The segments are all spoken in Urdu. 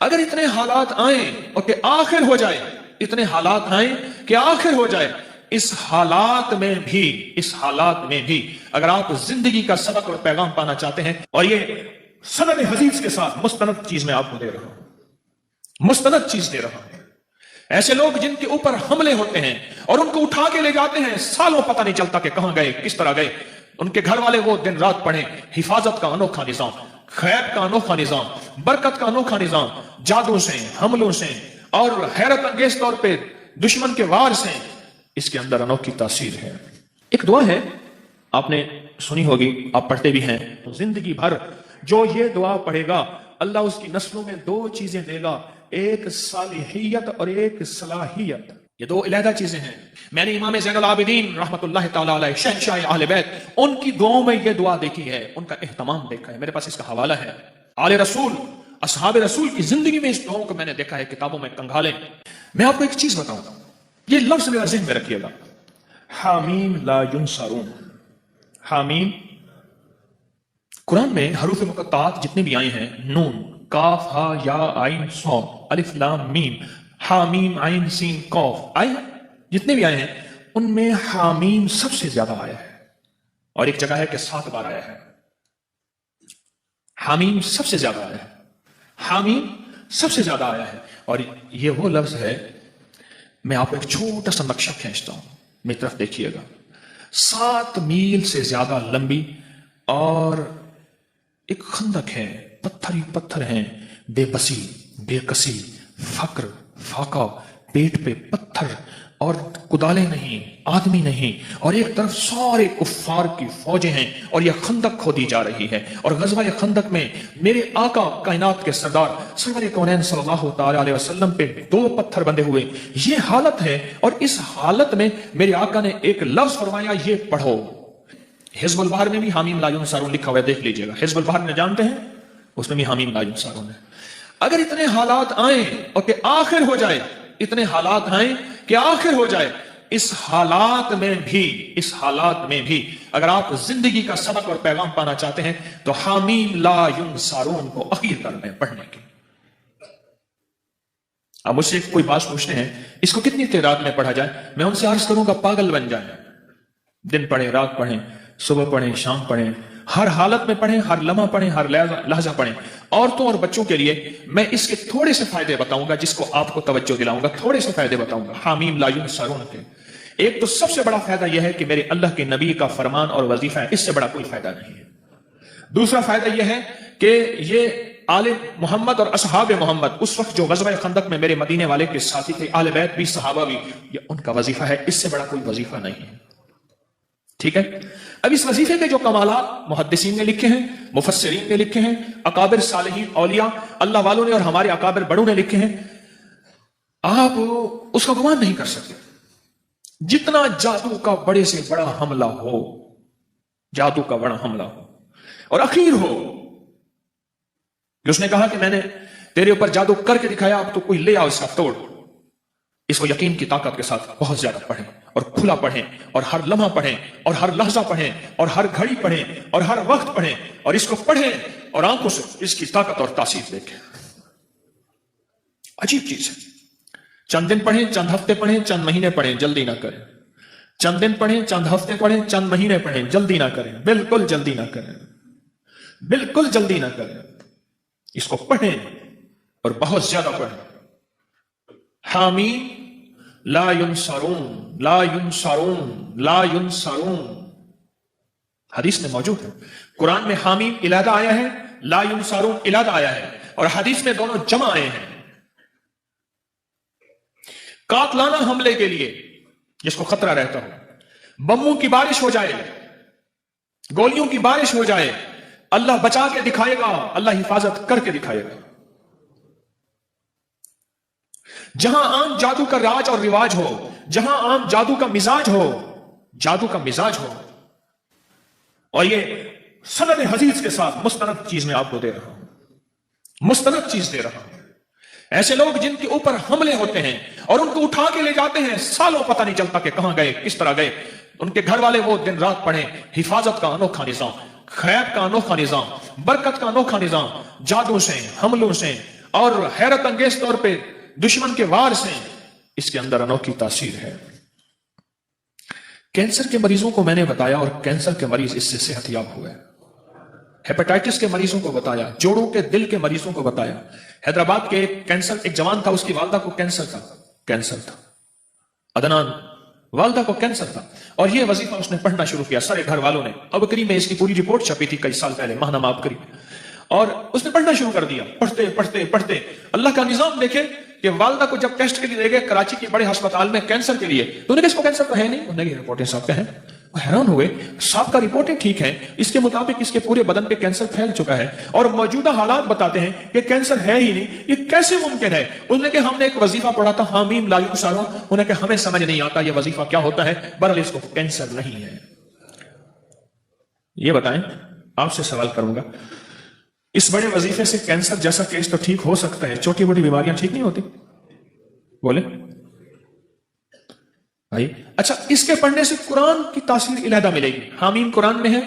اگر اتنے حالات آئیں اور کہ آخر ہو جائے، اتنے حالات آئیں کہ آخر ہو جائے، اس حالات میں بھی اگر آپ زندگی کا سبق اور پیغام پانا چاہتے ہیں، اور یہ سند حدیث کے ساتھ مستند چیز میں آپ کو دے رہا ہوں، مستند چیز دے رہا ہوں، ایسے لوگ جن کے اوپر حملے ہوتے ہیں اور ان کو اٹھا کے لے جاتے ہیں، سالوں پتہ نہیں چلتا کہ کہاں گئے، کس طرح گئے، ان کے گھر والے وہ دن رات پڑھیں، حفاظت کا انوکھا نظام، خیر کا انوکھا نظام، برکت کا انوکھا نظام، جادو سے، حملوں سے اور حیرت انگیز طور پہ دشمن کے وار سے، اس کے اندر انوکھی تاثیر ہے۔ ایک دعا ہے، آپ نے سنی ہوگی، آپ پڑھتے بھی ہیں، زندگی بھر جو یہ دعا پڑھے گا اللہ اس کی نسلوں میں دو چیزیں دے گا، ایک صالحیت اور ایک صلاحیت۔ یہ دو علیحدہ چیزیں ہیں۔ میں نے امام زین العابدین رحمت اللہ تعالی علیہ، شہنشاہ اہل بیت، ان کی دعاؤں میں یہ دعا دیکھی ہے، ان کا اہتمام دیکھا ہے، میرے پاس اس کا حوالہ ہے، آل رسول، اصحاب رسول کی زندگی میں اس دعاؤں کو میں نے دیکھا ہے، کتابوں میں کنگھالیں۔ میں آپ کو ایک چیز بتاؤں، یہ لفظ میرا ذہن میں رکھیے گا، حامیم لا ینصرون۔ حامیم، قرآن میں حروف مقطعات جتنے بھی آئے ہیں، نون، کاف، ہا، یا، عین، صاد، الف، لام، میم، حامیم، عین، سین، قاف، آئے ہیں، جتنے بھی آئے ہیں ان میں حامیم سب سے زیادہ آیا ہے، اور ایک جگہ ہے کہ 7 بار آیا ہے۔ حامیم سب سے زیادہ آیا ہے، حامیم سب سے زیادہ آیا ہے، اور یہ وہ لفظ ہے، میں آپ کو ایک چھوٹا سا نقشہ کھینچتا ہوں، میری طرف دیکھیے گا، 7 میل سے زیادہ لمبی اور ایک خندق ہے، پتھر ہی پتھر ہیں، بے بسی، بے کسی، فقر، فاقہ، پیٹ پہ پتھر اور کدالیں نہیں، آدمی نہیں، اور ایک طرف سارے کفار کی فوجیں ہیں، اور یہ خندق کھودی جا رہی ہے، اور غزوہ خندق میں میرے آقا کائنات کے سردار سرور کونین صلی اللہ تعالی علیہ وسلم پہ 2 پتھر بندے ہوئے، یہ حالت ہے، اور اس حالت میں میرے آقا نے ایک لفظ فرمایا، یہ پڑھو۔ حزب البحر میں بھی حامیم لا ینصرون لکھا ہوا ہے، دیکھ لیجئے گا، حزب البحر میں جانتے ہیں، اس میں بھی حامیم لا ینصرون ہے۔ اگر اتنے حالات آئیں اور کہ آخر ہو جائے، اتنے حالات آئیں کہ آخر ہو جائے، اس حالات میں بھی اگر آپ زندگی کا سبق اور پیغام پانا چاہتے ہیں تو حامیم لا ینصرون کو اخیر کر لیں پڑھنے کی۔ اب مجھ سے کوئی بات پوچھتے ہیں، اس کو کتنی تعداد میں پڑھا جائے؟ میں ان سے عرض کروں گا پاگل بن جائیں، دن پڑھیں، رات پڑھیں، صبح پڑھیں، شام پڑھیں، ہر حالت میں پڑھیں، ہر لمحہ پڑھیں، ہر لحظہ پڑھیں۔ عورتوں اور بچوں کے لیے میں اس کے تھوڑے سے فائدے بتاؤں گا، جس کو آپ کو توجہ دلاؤں گا، تھوڑے سے فائدے بتاؤں گا حامیم لا ینصرون کے۔ ایک تو سب سے بڑا فائدہ یہ ہے کہ میرے اللہ کے نبی کا فرمان اور وظیفہ ہے، اس سے بڑا کوئی فائدہ نہیں ہے۔ دوسرا فائدہ یہ ہے کہ یہ آل محمد اور اصحاب محمد، اس وقت جو غزوہ خندق میں میرے مدینے والے کے ساتھی تھے، آل بیت بھی، صحابہ بھی، یہ ان کا وظیفہ ہے، اس سے بڑا کوئی وظیفہ نہیں ہے۔ ٹھیک ہے؟ اب اس وظیفے کے جو کمالات محدثین نے لکھے ہیں، مفسرین نے لکھے ہیں، اکابر صالحین اولیاء اللہ والوں نے اور ہمارے اکابر بڑوں نے لکھے ہیں، آپ اس کا گمان نہیں کر سکتے۔ جتنا جادو کا بڑے سے بڑا حملہ ہو، جادو کا بڑا حملہ ہو اور اخیر ہو کہ اس نے کہا کہ میں نے تیرے اوپر جادو کر کے دکھایا، اب تو کوئی لے آؤ اس کا توڑ، اس کو یقین کی طاقت کے ساتھ بہت زیادہ پڑھیں اور کھلا پڑھیں اور ہر لمحہ پڑھیں اور ہر لحظہ پڑھیں اور ہر گھڑی پڑھیں اور ہر وقت پڑھیں اور اس کو پڑھیں اور آنکھوں سے اس کی طاقت اور تاثیر دیکھیں۔ عجیب چیز ہے۔ چند دن پڑھیں، چند ہفتے پڑھیں، چند مہینے پڑھیں، جلدی نہ کریں۔ چند دن پڑھیں، چند ہفتے پڑھیں، چند مہینے پڑھیں، جلدی نہ کریں، بالکل جلدی نہ کریں، بالکل جلدی نہ کریں۔ اس کو پڑھیں اور بہت زیادہ پڑھیں۔ حامیم لا ینصرون، لا ینصرون، لا ینصرون، حدیث میں موجود ہے۔ قرآن میں حامیم علیحدہ آیا ہے، لا ینصرون علیحدہ آیا ہے، اور حدیث میں دونوں جمع آئے ہیں۔ قاتلانہ حملے کے لیے جس کو خطرہ رہتا ہو، بموں کی بارش ہو جائے، گولیوں کی بارش ہو جائے، اللہ بچا کے دکھائے گا، اللہ حفاظت کر کے دکھائے گا۔ جہاں عام جادو کا راج اور رواج ہو، جہاں عام جادو کا مزاج ہو، جادو کا مزاج ہو، اور یہ سند حدیث کے ساتھ مستند چیز میں آپ کو دے رہا ہوں، مستند چیز دے رہا ہوں۔ ایسے لوگ جن کے اوپر حملے ہوتے ہیں اور ان کو اٹھا کے لے جاتے ہیں، سالوں پتہ نہیں چلتا کہ کہاں گئے، کس طرح گئے، ان کے گھر والے وہ دن رات پڑھیں، حفاظت کا انوکھا نظام، خیر کا انوکھا نظام، برکت کا انوکھا نظام، جادو سے، حملوں سے اور حیرت انگیز طور پہ دشمن کے وار سے اس کے اندر انوکھی تاثیر ہے. کینسر کے مریضوں کو میں نے بتایا اور کینسر کے مریض اس سے صحت یاب ہوئے. ہیپاٹائٹس کے مریضوں کو بتایا, جوڑوں کے دل کے مریضوں کو بتایا. حیدرآباد کے ایک جوان تھا, اس کی والدہ کو کینسر تھا. عدنان, والدہ کو کینسر تھا, اور یہ وظیفہ اس نے پڑھنا شروع کیا. سارے گھر والوں نے, اب کری میں اس کی پوری رپورٹ چھپی تھی کئی سال پہلے, ماہنامہ اب کری, اور اس نے پڑھنا شروع کر دیا. پڑھتے پڑھتے پڑھتے اللہ کا نظام دیکھے کہ والدہ کو جب ٹیسٹ کے لیے لے گئے کراچی کے بڑے ہسپتال میں کینسر کے لیے, تو انہوں نے کہا اس کو کینسر تو ہے نہیں. انہوں نے کہا رپورٹیں صاحب کا ہے. وہ حیران ہوئے, صاحب کا رپورٹیں ٹھیک ہیں, اس کے مطابق اس کے پورے بدن پہ کینسر پھیل چکا ہے اور موجودہ حالات بتاتے ہیں کہ کینسر ہے ہی نہیں, یہ کیسے ممکن ہے؟ انہوں نے کہا ہم نے ایک وظیفہ پڑھا تھا حامیم لا یبصر, انہوں نے کہا ہمیں سمجھ نہیں آتا یہ وظیفہ کیا ہوتا ہے, بہرحال اس کو کینسر نہیں ہے. یہ بتائیں, آپ سے سوال کروں گا, اس بڑے وظیفے سے کینسر جیسا کیس تو ٹھیک ہو سکتا ہے, چھوٹی بڑی بیماریاں ٹھیک نہیں ہوتی؟ بولے بھائی. اچھا, اس کے پڑھنے سے قرآن کی تاثیر علیحدہ ملے گی. حامیم قرآن میں ہے,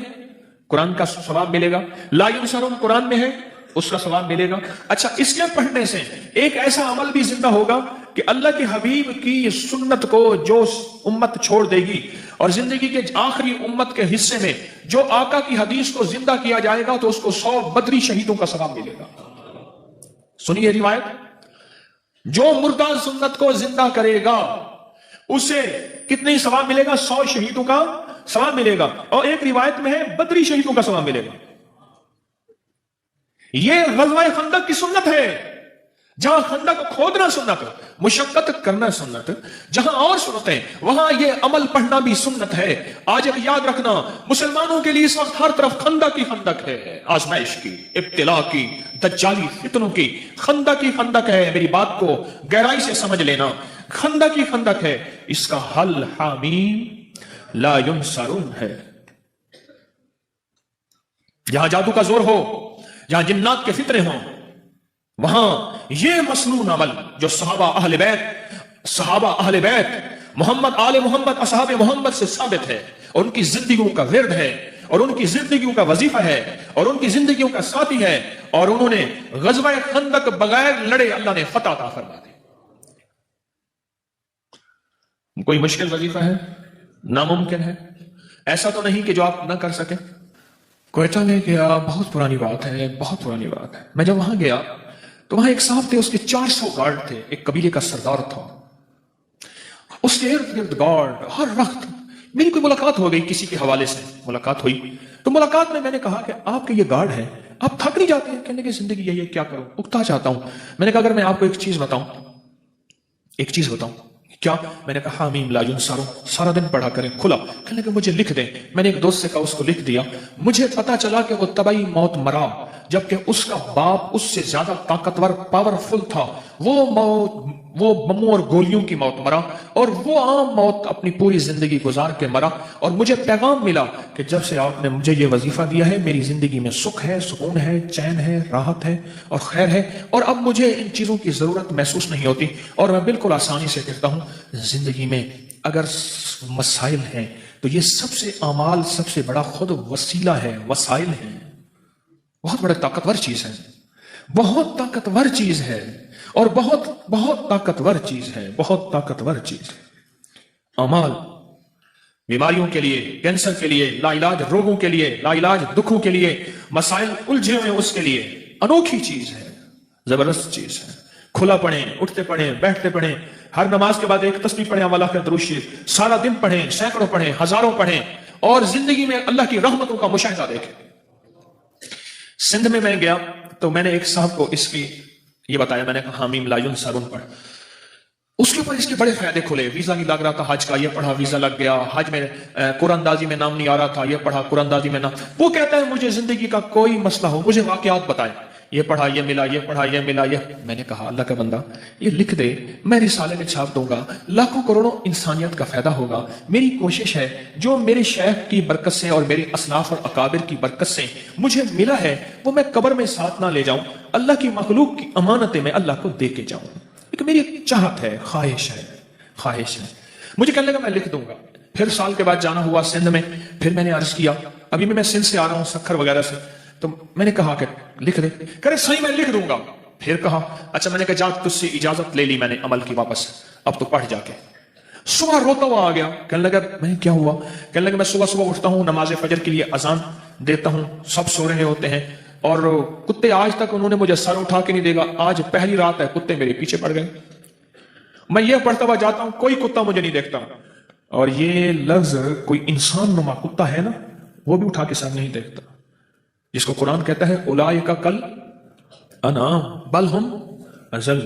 قرآن کا ثواب ملے گا. لا ینصرون قرآن میں ہے, اس کا ثواب ملے گا. اچھا, اس کے پڑھنے سے ایک ایسا عمل بھی زندہ ہوگا کہ اللہ کے حبیب کی سنت کو جو امت چھوڑ دے گی, اور زندگی کے آخری امت کے حصے میں جو آقا کی حدیث کو زندہ کیا جائے گا تو اس کو 100 بدری شہیدوں کا ثواب ملے گا. سنیے روایت, جو مردہ سنت کو زندہ کرے گا اسے کتنی ثواب ملے گا؟ 100 شہیدوں کا ثواب ملے گا. اور ایک روایت میں ہے بدری شہیدوں کا ثواب ملے گا. یہ غزوہ خندق کی سنت ہے, جہاں خندق کھودنا سنت, مشقت کرنا سنت, جہاں اور سنتیں وہاں یہ عمل پڑھنا بھی سنت ہے. آج ایک یاد رکھنا, مسلمانوں کے لیے اس وقت ہر طرف خندق کی خندق ہے, آزمائش کی, ابتلا کی, دجالی فتنوں کی. خندق کی خندق ہے, میری بات کو گہرائی سے سمجھ لینا, خندق کی خندق ہے. اس کا حل حامیم لا ینصرون ہے. جہاں جادو کا زور ہو, جہاں جنات کے فتنے ہوں, وہاں یہ مسنون عمل جو صحابہ اہل بیت محمد آل محمد اصحاب محمد سے ثابت ہے, اور ان کی زندگیوں کا ورد ہے, اور ان کی زندگیوں کا وظیفہ ہے, اور ان کی زندگیوں کا ساتھی ہے, اور انہوں نے غزوہ خندق بغیر لڑے اللہ نے فتح عطا فرما دی. کوئی مشکل وظیفہ ہے؟ ناممکن ہے. ایسا تو نہیں کہ جو آپ نہ کر سکیں. کوئٹہ میں گیا, بہت پرانی بات ہے, بہت پرانی بات ہے. میں جب وہاں گیا تو وہاں ایک صاحب تھے, اس کے 400 گارڈ تھے, ایک قبیلے کا سردار تھا, اس کے ارد گرد گارڈ ہر وقت. میری کوئی ملاقات ہو گئی, کسی کے حوالے سے ملاقات ہوئی, تو ملاقات میں نے کہا کہ آپ کے یہ گارڈ ہیں, آپ تھک نہیں جاتے ہیں؟ کہنے کی زندگی یہی ہے, کیا کروں, اکتا چاہتا ہوں. میں نے کہا اگر میں آپ کو ایک چیز بتاؤں. کیا؟ میں نے کہا حامیم لا ینصرون, سارا دن پڑھا کریں. کھلا, کہنے کہ مجھے لکھ دیں. میں نے ایک دوست سے کہا, اس کو لکھ دیا. مجھے پتا چلا کہ وہ طبعی موت مرا, جبکہ اس کا باپ اس سے زیادہ طاقتور پاورفل تھا. وہ بموں اور گولیوں کی موت مرا, اور وہ عام موت اپنی پوری زندگی گزار کے مرا. اور مجھے پیغام ملا کہ جب سے آپ نے مجھے یہ وظیفہ دیا ہے, میری زندگی میں سکھ ہے, سکون ہے, چین ہے, راحت ہے اور خیر ہے, اور اب مجھے ان چیزوں کی ضرورت محسوس نہیں ہوتی. اور میں بالکل آسانی سے کہتا ہوں, زندگی میں اگر مسائل ہیں تو یہ سب سے اعمال سب سے بڑا خود وسیلہ ہے, وسائل ہیں. بہت بڑا طاقتور چیز ہے, بہت طاقتور چیز ہے, اور بہت طاقتور چیز ہے, بہت طاقتور چیز ہے. اعمال بیماریوں کے لیے, کینسر کے لیے, لا علاج روگوں کے لیے, لا علاج دکھوں کے لیے, مسائل الجھے ہوئے اس کے لیے انوکھی چیز ہے, زبردست چیز ہے. کھلا پڑھیں, اٹھتے پڑھیں, بیٹھتے پڑھیں, ہر نماز کے بعد ایک تسبیح پڑھیں, اللہ کا درود شریف, سارا دن پڑھیں, سینکڑوں پڑھیں, ہزاروں پڑھیں, اور زندگی میں اللہ کی رحمتوں کا مشاہدہ دیکھیں. سندھ میں گیا تو میں نے ایک صاحب کو اس کی یہ بتایا, میں نے کہا حامیم لا ینصرون پڑھ. اس کے اوپر اس کے بڑے فائدے کھلے. ویزا نہیں لگ رہا تھا حج کا, یہ پڑھا ویزا لگ گیا. حج میں قرآن اندازی میں نام نہیں آ رہا تھا, یہ پڑھا قرآن اندازی میں نام. وہ کہتا ہے مجھے زندگی کا کوئی مسئلہ ہو, مجھے واقعات بتائیں, یہ پڑھا یہ ملا, یہ پڑھا یہ ملا, یہ. میں نے کہا اللہ کا بندہ, یہ لکھ دے, میں رسالے میں چھاپ دوں گا, لاکھوں کروڑوں انسانیت کا فائدہ ہوگا. میری کوشش ہے جو میرے شیخ کی برکت سے اور میرے اسلاف اور اکابر کی برکت سے مجھے ملا ہے وہ میں قبر میں ساتھ نہ لے جاؤں, اللہ کی مخلوق کی امانتیں میں اللہ کو دے کے جاؤں. ایک میری چاہت ہے, خواہش ہے. مجھے کہنے لگا میں لکھ دوں گا. پھر سال کے بعد جانا ہوا سندھ میں, پھر میں نے عرض کیا, ابھی میں سندھ سے آ رہا ہوں سکھر وغیرہ سے, تو میں نے کہا کہ لکھ دے. کہہ رہے صحیح میں لکھ دوں گا. پھر کہا اچھا میں نے کہا جا تجھ سے اجازت لے لی میں نے عمل کی واپس، اب تو پڑھ جا کے۔ صبح روتا ہوا آ گیا، کہنے لگا میں کیا ہوا؟ کہنے لگا میں صبح صبح اٹھتا ہوں، نماز فجر کے لیے اذان دیتا ہوں، سب سو رہے ہوتے ہیں، اور کتے آج تک انہوں نے مجھے سر اٹھا کے نہیں دیکھا، آج پہلی رات ہے کتے میرے پیچھے پڑ گئے، میں یہ پڑھتا ہوا جاتا ہوں کوئی کتا مجھے نہیں دیکھتا۔ اور یہ لفظ کوئی انسان نما کتا ہے نا وہ بھی اٹھا کے سر نہیں دیکھتا، جس کو قرآن کہتا ہے اولئک کل انعام بل ہم اضل،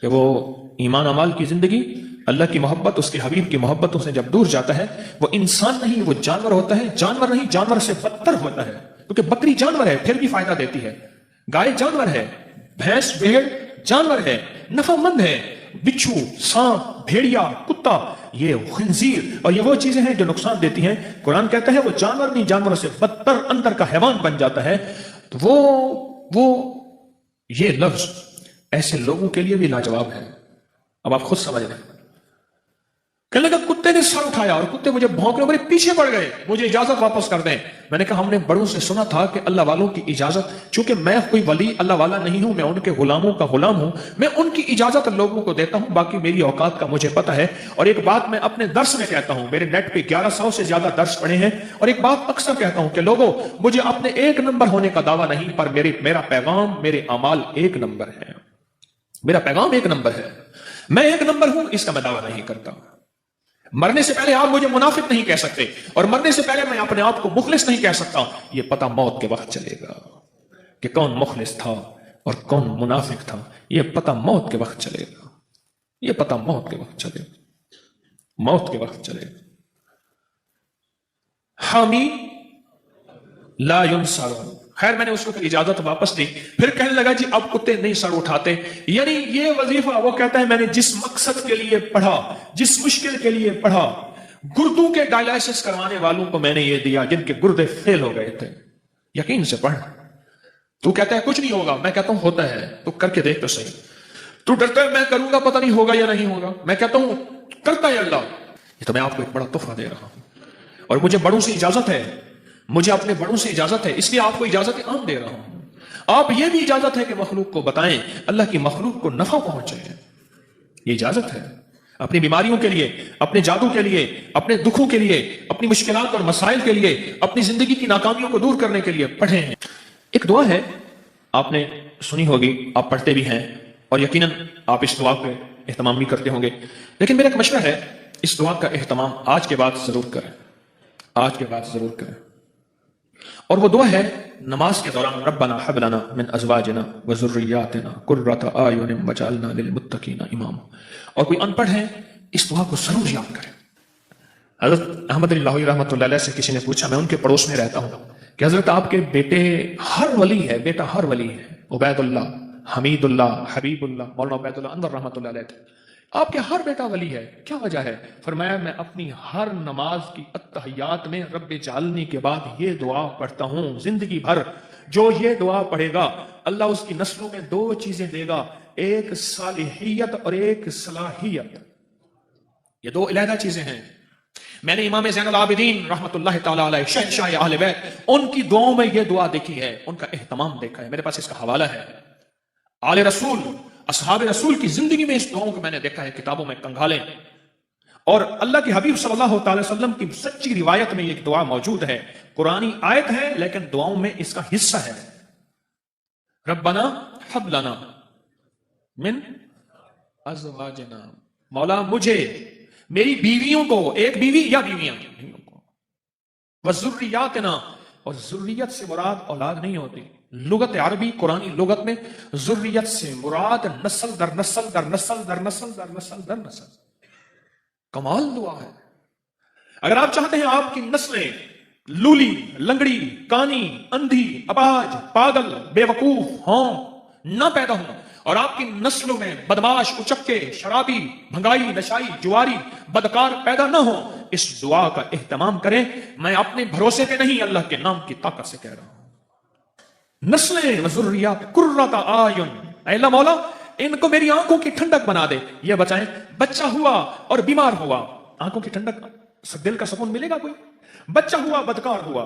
کہ وہ ایمان اعمال کی زندگی، اللہ کی محبت، اس کے حبیب کی محبتوں سے جب دور جاتا ہے وہ انسان نہیں وہ جانور ہوتا ہے، جانور نہیں جانور سے بدتر ہوتا ہے، کیونکہ بکری جانور ہے پھر بھی فائدہ دیتی ہے، گائے جانور ہے، بھینس بھیڑ جانور ہے نفع مند ہے، بچھو سانپ بھیڑیا کتا یہ خنزیر اور یہ وہ چیزیں ہیں جو نقصان دیتی ہیں، قرآن کہتا ہے وہ جانور نہیں جانوروں سے بدتر اندر کا حیوان بن جاتا ہے۔ تو وہ یہ لفظ ایسے لوگوں کے لیے بھی لاجواب ہے۔ اب آپ خود سمجھ رہے ہیں، کہنے لگا کتے نے سر اٹھایا اور کتے مجھے بھونکنے میرے پیچھے پڑ گئے، مجھے اجازت واپس کر دیں۔ میں نے کہا ہم نے بڑوں سے سنا تھا کہ اللہ والوں کی اجازت، چونکہ میں کوئی ولی اللہ والا نہیں ہوں، میں ان کے غلاموں کا غلام ہوں، میں ان کی اجازت لوگوں کو دیتا ہوں، باقی میری اوقات کا مجھے پتہ ہے۔ اور ایک بات میں اپنے درس میں کہتا ہوں، میرے نیٹ پہ 1100 سے زیادہ درس پڑھے ہیں، اور ایک بات اکثر کہتا ہوں کہ لوگوں مجھے اپنے ایک نمبر ہونے کا دعویٰ نہیں، پر میرا پیغام میرے اعمال ایک نمبر ہے، میرا پیغام ایک نمبر ہے، میں ایک نمبر ہوں اس کا میں دعویٰ نہیں کرتا۔ مرنے سے پہلے آپ مجھے منافق نہیں کہہ سکتے، اور مرنے سے پہلے میں اپنے آپ کو مخلص نہیں کہہ سکتا، یہ پتہ موت کے وقت چلے گا کہ کون مخلص تھا اور کون منافق تھا، یہ پتہ موت کے وقت چلے گا، یہ پتہ موت کے وقت چلے گا، موت کے وقت چلے گا۔ حامی لا ينصرون، خیر میں نے اس کو اجازت واپس دی، پھر کہنے لگا جی اب کتے نہیں سر اٹھاتے، یعنی یہ وظیفہ وہ کہتا ہے میں نے جس مقصد کے لیے پڑھا، جس مشکل کے لیے پڑھا، گردوں کے ڈائلائسس کروانے والوں کو میں نے یہ دیا جن کے گردے فیل ہو گئے تھے، یقین سے پڑھ۔ تو کہتا ہے کچھ نہیں ہوگا، میں کہتا ہوں ہوتا ہے، تو کر کے دیکھ تو صحیح۔ تو ڈرتا ہے میں کروں گا پتہ نہیں ہوگا یا نہیں ہوگا، میں کہتا ہوں کرتا ہے اللہ۔ یہ تو میں آپ کو ایک بڑا تحفہ دے رہا ہوں، اور مجھے بڑوں سے اجازت ہے، مجھے اپنے بڑوں سے اجازت ہے، اس لیے آپ کو اجازت عام دے رہا ہوں۔ آپ یہ بھی اجازت ہے کہ مخلوق کو بتائیں، اللہ کی مخلوق کو نفع پہنچے، یہ اجازت ہے۔ اپنی بیماریوں کے لیے، اپنے جادو کے لیے، اپنے دکھوں کے لیے، اپنی مشکلات اور مسائل کے لیے، اپنی زندگی کی ناکامیوں کو دور کرنے کے لیے پڑھیں۔ ایک دعا ہے آپ نے سنی ہوگی، آپ پڑھتے بھی ہیں، اور یقیناً آپ اس دعا کا اہتمام بھی کرتے ہوں گے، لیکن میرا ایک مشورہ ہے اس دعا کا اہتمام آج کے بعد ضرور کریں، آج کے بعد ضرور کریں۔ اور وہ دعا ہے نماز کے دوران ربنا حب لنا من ازواجنا وذریاتنا قرۃ اعین واجعلنا للمتقین اماما۔ اور کوئی ان پڑھ ہے اس دعا کو ضرور یاد کرے۔ حضرت احمد علی لاہوری رحمۃ اللہ علیہ سے کسی نے پوچھا، میں ان کے پڑوس میں رہتا ہوں، کہ حضرت آپ کے بیٹے ہر ولی ہے، بیٹا ہر ولی ہے، عبید اللہ، حمید اللہ، حبیب اللہ، مولانا عبید اللہ انور رحمۃ اللہ علیہ، آپ کے ہر بیٹا ولی ہے، کیا وجہ ہے؟ فرمایا میں اپنی ہر نماز کی اتحیات میں رب جعلنی کے بعد یہ دعا پڑھتا ہوں، زندگی بھر جو یہ دعا پڑھے گا اللہ اس کی نسلوں میں دو چیزیں دے گا، ایک صالحیت اور ایک صلاحیت، یہ دو علیحدہ چیزیں ہیں۔ میں نے امام زین العابدین رحمت اللہ تعالی علیہ شہنشاہ اہل بیت ان کی دعاؤں میں یہ دعا دیکھی ہے، ان کا اہتمام دیکھا ہے، میرے پاس اس کا حوالہ ہے۔ آل رسول، اصحاب رسول کی زندگی میں اس دعاؤں کو میں نے دیکھا ہے، کتابوں میں کنگھالیں، اور اللہ کے حبیب صلی اللہ تعالی وسلم کی سچی روایت میں یہ دعا موجود ہے، قرآنی آیت ہے لیکن دعاؤں میں اس کا حصہ ہے۔ ربنا حب لنا من ازواجنا، مولا مجھے، میری بیویوں کو، ایک بیوی یا بیویاں کو، وذریاتنا، اور ذریت سے مراد اولاد نہیں ہوتی، لغت عربی قرآنی لغت میں ذریت سے مراد نسل در نسل در نسل در نسل در نسل در نسل۔ کمال دعا ہے۔ اگر آپ چاہتے ہیں آپ کی نسلیں لولی، لنگڑی، کانی، اندھی، اپاہج، پاگل، بے وقوف ہوں، نہ پیدا ہوں، اور آپ کی نسلوں میں بدماش، اچکے، شرابی، بھنگائی، نشائی، جواری، بدکار پیدا نہ ہوں، اس دعا کا اہتمام کریں۔ میں اپنے بھروسے پہ نہیں، اللہ کے نام کی طاقت سے کہہ رہا ہوں۔ نسلیں وذریات قرۃ اعین، اے اللہ مولا ان کو میری آنکھوں کی ٹھنڈک بنا دے، یہ بچائیں۔ بچہ ہوا اور بیمار ہوا، آنکھوں کی ٹھنڈک، دل کا سکون ملے گا کوئی؟ بچہ ہوا بدکار ہوا،